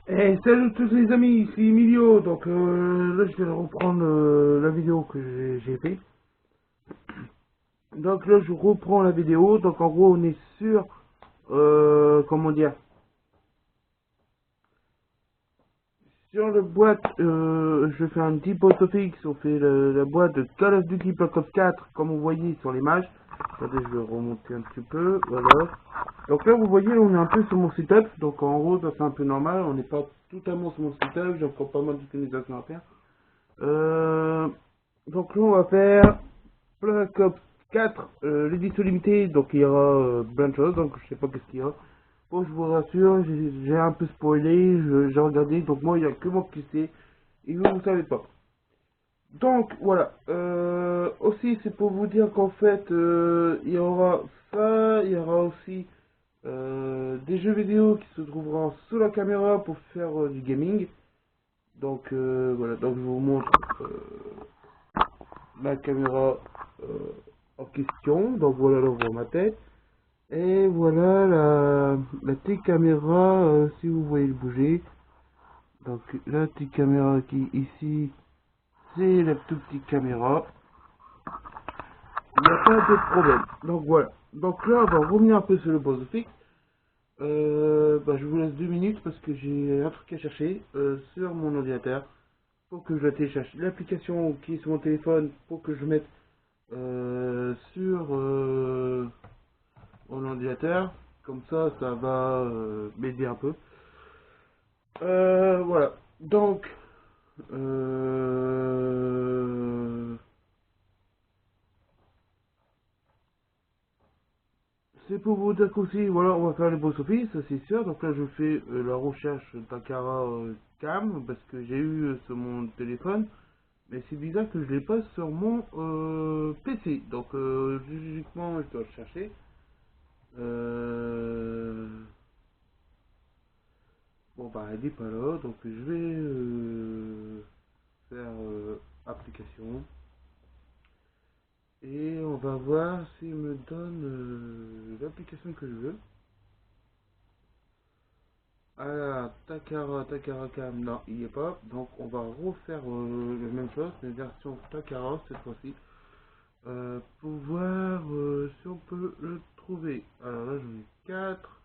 Et salut tous les amis, ici Emilio. Donc là je vais reprendre la vidéo que j'ai fait. Donc là je reprends la vidéo. Donc en gros on est sur comment dire, sur la boîte. Je fais un petit post-office. On fait la boîte de Call of Duty Black Ops 4 comme vous voyez sur l'image. Attendez, je vais remonter un petit peu. Voilà. Donc là vous voyez on est un peu sur mon setup. Donc en gros ça c'est un peu normal. On n'est pas totalement sur mon setup. J'ai encore pas mal d'utilisation à faire. Euh, donc là on va faire Black Ops 4, l'édition limitée, donc il y aura plein de choses, donc je sais pas qu'est-ce qu'il y a. Bon, je vous rassure, j'ai un peu spoilé, j'ai regardé, donc moi il y a que moi qui sais, et vous savez pas. Donc voilà, aussi c'est pour vous dire qu'en fait il y aura ça, il y aura aussi des jeux vidéo qui se trouveront sous la caméra pour faire du gaming. Donc voilà, donc je vous montre la caméra en question. Donc voilà, là on voit ma tête. Et voilà la petite caméra, si vous voyez le bouger. Donc la petite caméra qui est ici, c'est la toute petite caméra. Il n'y a pas de problème. Donc voilà. Donc là, on va revenir un peu sur le boss fixe. Je vous laisse 2 minutes parce que j'ai un truc à chercher sur mon ordinateur. Pour que je télécharge l'application qui est sur mon téléphone pour que je mette sur mon ordinateur. Comme ça va m'aider un peu. Voilà. Donc, euh, c'est pour vous dire qu'aussi, voilà, on va faire les boss office, ça c'est sûr. Donc là, je fais la recherche Takara Cam parce que j'ai eu sur mon téléphone. Mais c'est bizarre que je l'ai pas sur mon PC. Donc, logiquement, je dois le chercher. Euh, Bon, bah, elle n'est pas là. Donc, je vais faire application. Et on va voir s'il me donne l'application que je veux. Ah, Takara Cam, non, il n'y est pas. Donc, on va refaire la même chose, mais version Takara cette fois-ci. Pour voir si on peut le trouver. Alors là, j'en ai 4.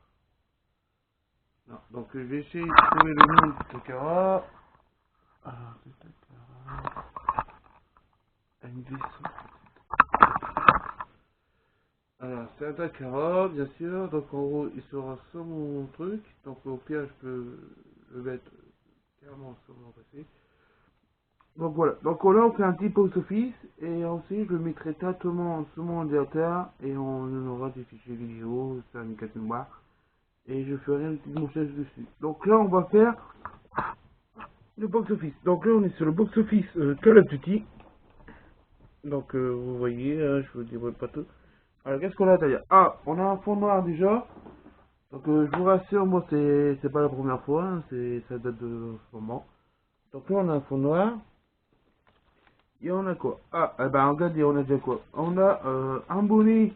Non, donc je vais essayer de trouver le nom de Takara. Alors, c'est Takara. NV100. Alors, c'est un Takara, bien sûr. Donc, en gros, il sera sur mon truc. Donc, au pire, je peux le mettre carrément sur mon PC. Donc, voilà. Donc, là, on fait un petit post-office. Et ensuite, je le mettrai directement sur mon ordinateur. Et on aura des fichiers vidéo, c'est un carte mémoire. Et je ferai un petit montage dessus. Donc, là, on va faire le box-office. Donc, là, on est sur le box-office Call of Duty. Donc, vous voyez, je vous dirai pas tout. Alors, qu'est-ce qu'on a derrière? Ah, on a un fond noir déjà. Donc, je vous rassure, moi, c'est pas la première fois. Hein, ça date de ce moment. Donc, là, on a un fond noir. Et on a quoi? Ah, eh ben, regardez, on a déjà quoi? On a un bonnet.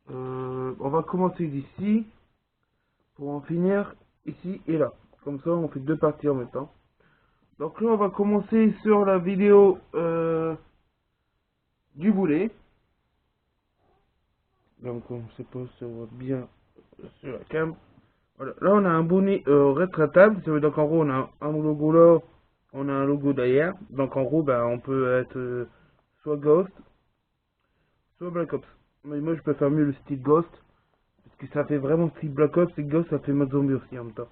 On va commencer d'ici pour en finir ici et là. Comme ça, on fait 2 parties en même temps. Donc là, on va commencer sur la vidéo du boulet. Donc, on sait pas si on voit bien sur la cam. Voilà. Là, on a un bonnet rétractable. Donc, en gros, on a un logo là, on a un logo derrière. Donc, en gros, ben, on peut être soit Ghost, soit Black Ops. Mais moi, je préfère mieux le style Ghost. Parce que ça fait vraiment style Black Ops et Ghost, ça fait mode zombie aussi en même temps.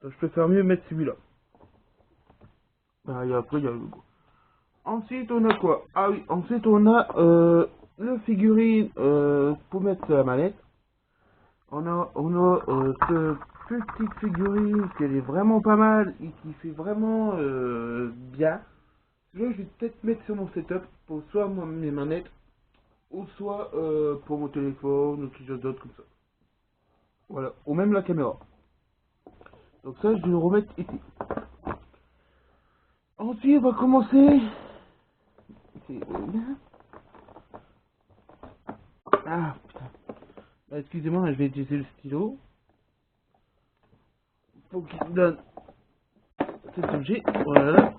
Donc, je préfère mieux mettre celui-là. Ah, et après, il y a le logo. Ensuite, on a quoi? Ah oui, ensuite, on a le figurine pour mettre sur la manette. On a cette petite figurine qui est vraiment pas mal et qui fait vraiment bien. Là, je vais peut-être mettre sur mon setup pour soit mes manettes ou soit pour mon téléphone ou quelque chose d'autre comme ça. Voilà, ou même la caméra. Donc ça, je vais le remettre ici. Ensuite, on va commencer. Ah, putain. Excusez-moi, je vais utiliser le stylo. Pour qu'il donne cet objet. Voilà.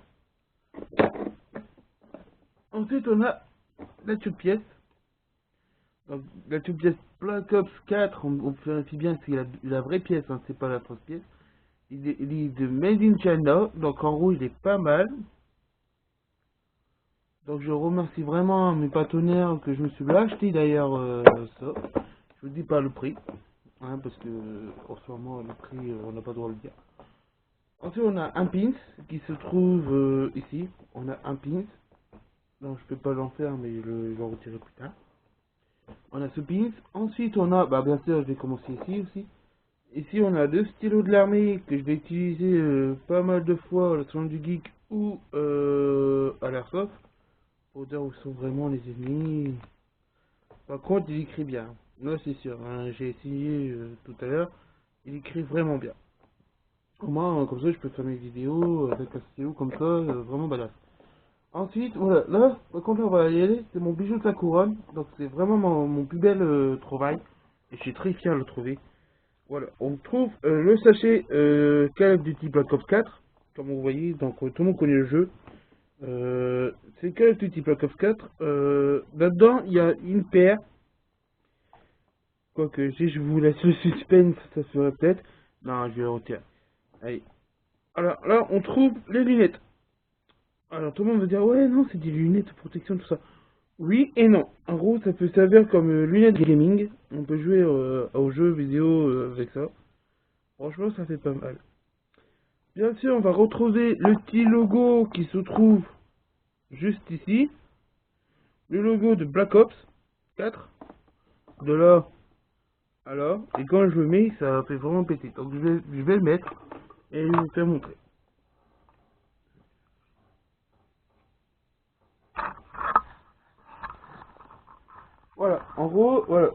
Ensuite, on a la toute pièce. Donc, la toute pièce Black Ops 4, on vérifie bien, c'est la vraie pièce, hein, c'est pas la fausse pièce. Il est de Made in China, donc en gros, il est pas mal. Donc, je remercie vraiment mes partenaires que je me suis acheté d'ailleurs ça. Je vous dis pas le prix, hein, parce que en ce moment, le prix, on n'a pas le droit de le dire. Ensuite, on a un pins qui se trouve ici. On a un pins. Donc, je peux pas l'en faire, mais je vais en retirer plus tard. On a ce pins. Ensuite, on a, bah, bien sûr, je vais commencer ici aussi. Ici, on a deux stylos de l'armée que je vais utiliser pas mal de fois à la salon du geek ou à l'airsoft pour dire où sont vraiment les ennemis. Par contre, il écrit bien. Là, c'est sûr. Hein, j'ai essayé tout à l'heure. Il écrit vraiment bien. Au moins, comme ça, je peux faire mes vidéos avec un stylo comme ça, vraiment badass. Ensuite, voilà, là, par contre, on va y aller, c'est mon bijou de la couronne, donc c'est vraiment mon plus bel trouvaille, et je suis très fier de le trouver. Voilà, on trouve le sachet Call of Duty Black Ops 4, comme vous voyez, donc tout le monde connaît le jeu. C'est Call of Duty Black Ops 4, là-dedans, il y a une paire, quoique, si je vous laisse le suspense, ça serait peut-être, non, je vais le retirer. Allez, alors là, on trouve les lunettes. Alors tout le monde va dire ouais non c'est des lunettes de protection tout ça. Oui et non. En gros ça peut servir comme lunettes gaming. On peut jouer aux jeux vidéo avec ça. Franchement ça fait pas mal. Bien sûr on va retrouver le petit logo qui se trouve juste ici. Le logo de Black Ops 4. De là alors. Et quand je le mets ça fait vraiment péter. Donc je vais le mettre et je vais vous faire montrer. Voilà, en gros, voilà,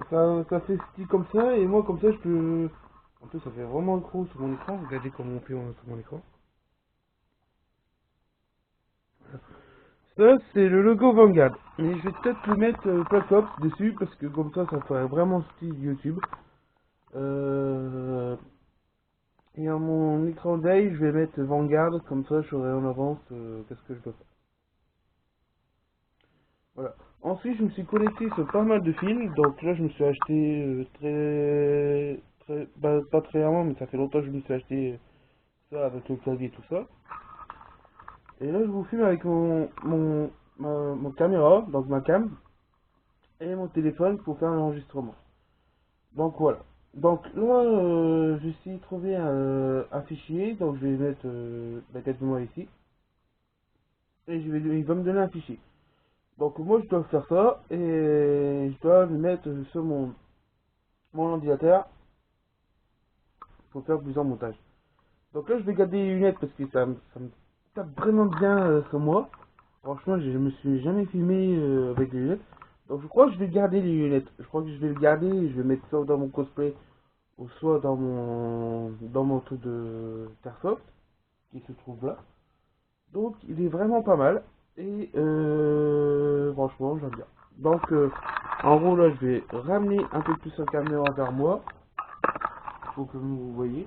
ça fait style comme ça, et moi comme ça je peux... En plus ça fait vraiment gros sur mon écran, regardez comment on fait sur mon écran. Ça c'est le logo Vanguard, mais je vais peut-être le mettre Black Ops dessus, parce que comme ça ferait vraiment style YouTube. Et à mon écran d'œil, je vais mettre Vanguard, comme ça je saurai en avance qu'est-ce que je dois faire. Voilà. Ensuite, je me suis connecté sur pas mal de films. Donc là, je me suis acheté bah, pas très rarement, mais ça fait longtemps que je me suis acheté ça avec le clavier et tout ça. Et là, je vous filme avec mon caméra, donc ma cam, et mon téléphone pour faire l'enregistrement. Donc voilà. Donc là, je suis trouvé un fichier, donc je vais mettre la carte de moi ici, et il va me donner un fichier. Donc moi je dois faire ça et je dois le mettre sur mon ordinateur pour faire plusieurs montages. Donc là je vais garder les lunettes parce que ça me tape vraiment bien sur moi. Franchement je me suis jamais filmé avec les lunettes. Donc je crois que je vais garder les lunettes. Je crois que je vais le garder et je vais mettre ça dans mon cosplay ou soit dans mon truc de Airsoft qui se trouve là. Donc il est vraiment pas mal et franchement j'aime bien. Donc en gros là je vais ramener un peu plus la caméra vers moi pour que vous voyez.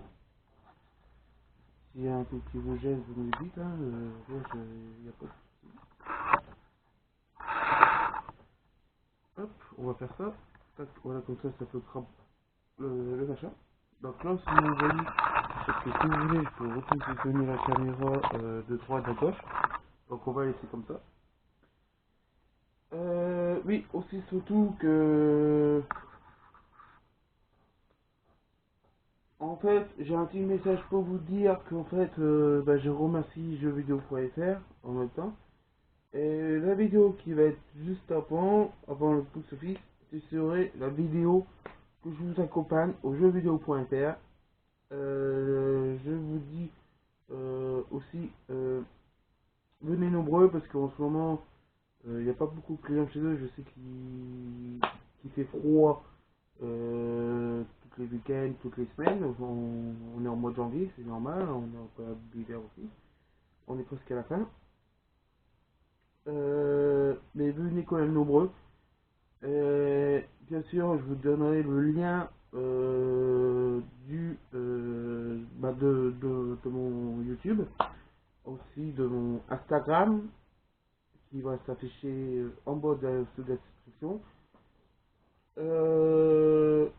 S'il y a un peu qui vous gêne vous me le dites, hein, là, y a pas de... Hop, on va faire ça. Tac, voilà comme ça flottera le machin. Donc là si vous voyez, parce que si vous voulez je peux repositionner la caméra de droite à gauche. Donc on va laisser comme ça. Oui, aussi surtout que... En fait, j'ai un petit message pour vous dire qu'en fait, bah, je remercie jeuxvideo.fr en même temps. Et la vidéo qui va être juste avant le box office, ce serait la vidéo que je vous accompagne au jeuxvideo.fr. Je vous dis aussi, venez nombreux parce qu'en ce moment, il n'y a pas beaucoup de clients chez eux. Je sais qu'il fait froid tous les week-ends, toutes les semaines. On est en mois de janvier, c'est normal. On est en période d'hiver aussi. On est presque à la fin. Mais venez quand même nombreux. Bien sûr, je vous donnerai le lien bah de mon YouTube. aussi de mon Instagram qui va s'afficher en bas de la description. Euh,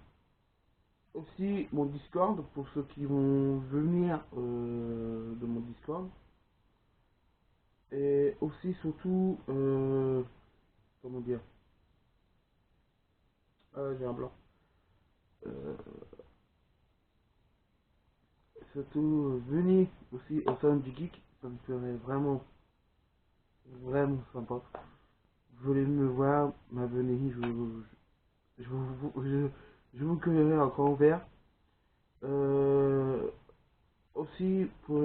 Aussi mon Discord pour ceux qui vont venir de mon Discord. Et aussi surtout, comment dire, j'ai un blanc. Euh, Surtout, venez aussi au salon du geek, ça me ferait vraiment, vraiment sympa. Vous voulez me voir, m'abonner, je je vous cueillerai encore en vert. Euh, Aussi, pour,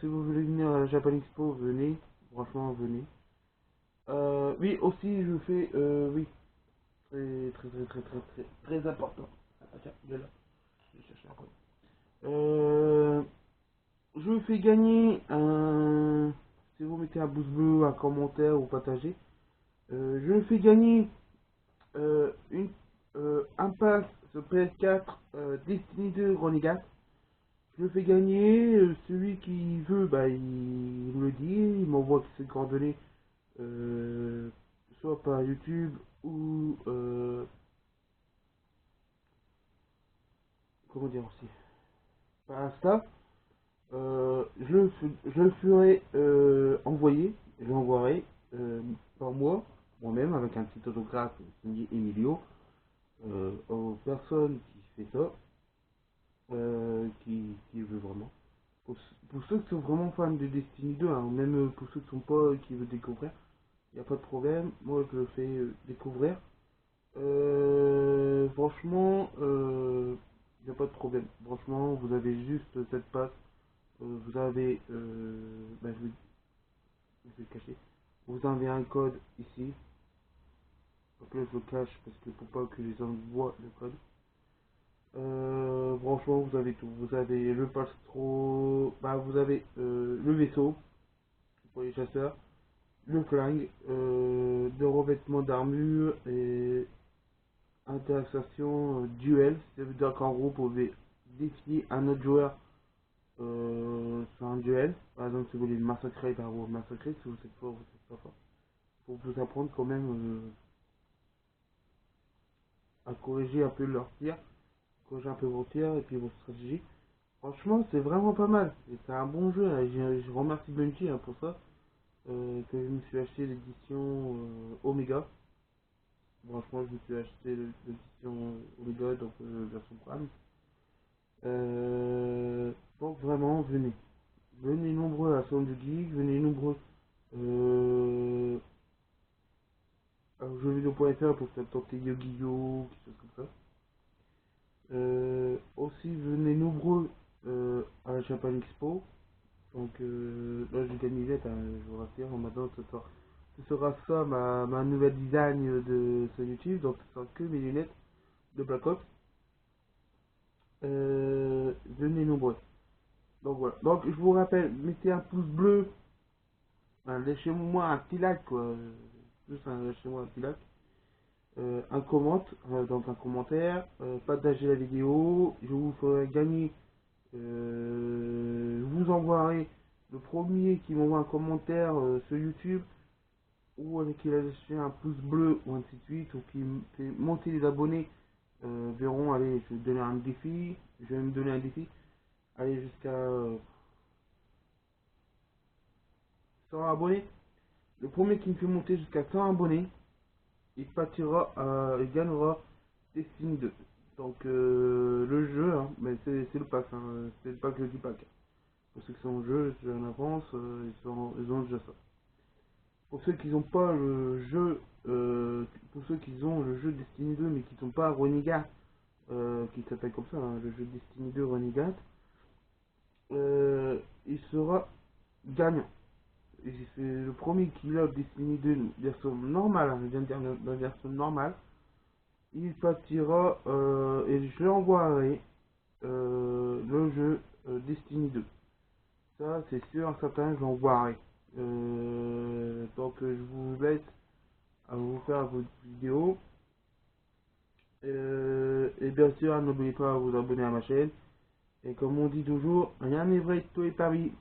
si vous voulez venir à la Japan Expo, venez, franchement, venez. Oui, aussi, je fais, oui, très important. Ah, tiens, il est là, je vais chercher un peu. Je fais gagner un, si vous mettez un pouce bleu, un commentaire ou partager, je fais gagner une, un pass sur PS4 Destiny 2 Renegade. Je le fais gagner, celui qui veut, bah, il me le dit, il m'envoie ses coordonnées, soit par YouTube ou, comment dire aussi, par Insta. Je le ferai envoyer, je l'envoierai par moi-même, avec un petit autographe signé Emilio, aux personnes qui fait ça, qui veut vraiment. Pour ceux qui sont vraiment fans de Destiny 2, hein, même pour ceux qui sont pas, qui veulent découvrir, il n'y a pas de problème. Moi, je le fais découvrir. Franchement, il n'y a pas de problème. Franchement, vous avez juste cette passe. Vous avez, bah, je vais le cacher. Vous avez un code ici. Donc là, je le cache parce que pour pas que les gens voient le code. Franchement, vous avez tout. Vous avez le pastro, bah, vous avez le vaisseau pour les chasseurs, le flingue, de revêtement d'armure et interaction duel. Ça veut dire qu'en gros, vous pouvez défier un autre joueur sur un duel. Par exemple, si vous voulez le massacrer, bah, vous massacrez. Si vous êtes fort, vous êtes pas fort. Pour vous apprendre quand même à corriger un peu leur tir, corriger un peu vos tirs et puis vos stratégies. Franchement, c'est vraiment pas mal. C'est un bon jeu. Hein. Je remercie Bungie hein, pour ça. Que je me suis acheté l'édition Omega. Franchement, je me suis acheté l'édition Omega, donc version Prime. Donc vraiment, venez. Venez nombreux à Salon du Geek, venez nombreux à jeuxvideo.fr pour faire tenter Yu-Gi-Oh! Quelque chose comme ça. Aussi, venez nombreux à la Japan Expo. Donc là, j'ai gagné vite, hein, je vous rassure. Maintenant, ce sera ça ma nouvelle design de sur YouTube. Donc, ce sera que mes lunettes de Black Ops. Venez nombreux. Donc voilà. Donc, je vous rappelle, mettez un pouce bleu. Enfin, laissez-moi un petit like, quoi. Juste lâchez-moi un petit like. Donc un commentaire. Partagez la vidéo. Je vous ferai gagner. Je vous envoierai le premier qui m'envoie un commentaire sur YouTube ou avec qui a laissé un pouce bleu ou ainsi de suite ou qui me fait monter les abonnés verront, allez, je vais donner un défi, je vais me donner un défi, allez jusqu'à 100 abonnés. Le premier qui me fait monter jusqu'à 100 abonnés, il partira, il gagnera Destiny 2. Donc le jeu, hein, mais c'est le pack, hein, c'est le pack du pack. Pour ceux qui sont au jeu, je en avance, ils ont déjà ça. Pour ceux qui n'ont pas le jeu, pour ceux qui ont le jeu Destiny 2 mais qui n'ont pas Renegade, qui s'appelle comme ça, hein, le jeu Destiny 2 Renegade, il sera gagnant. Et c'est le premier qui a Destiny 2 version normale, hein, je viens de dire la version normale. Il partira et je lui envoierai le jeu Destiny 2. Ça, c'est sûr, certain, je l'envoierai. Donc, je vous laisse à vous faire votre vidéo. Et bien sûr, n'oubliez pas à vous abonner à ma chaîne. Et comme on dit toujours, rien n'est vrai, tout est Paris.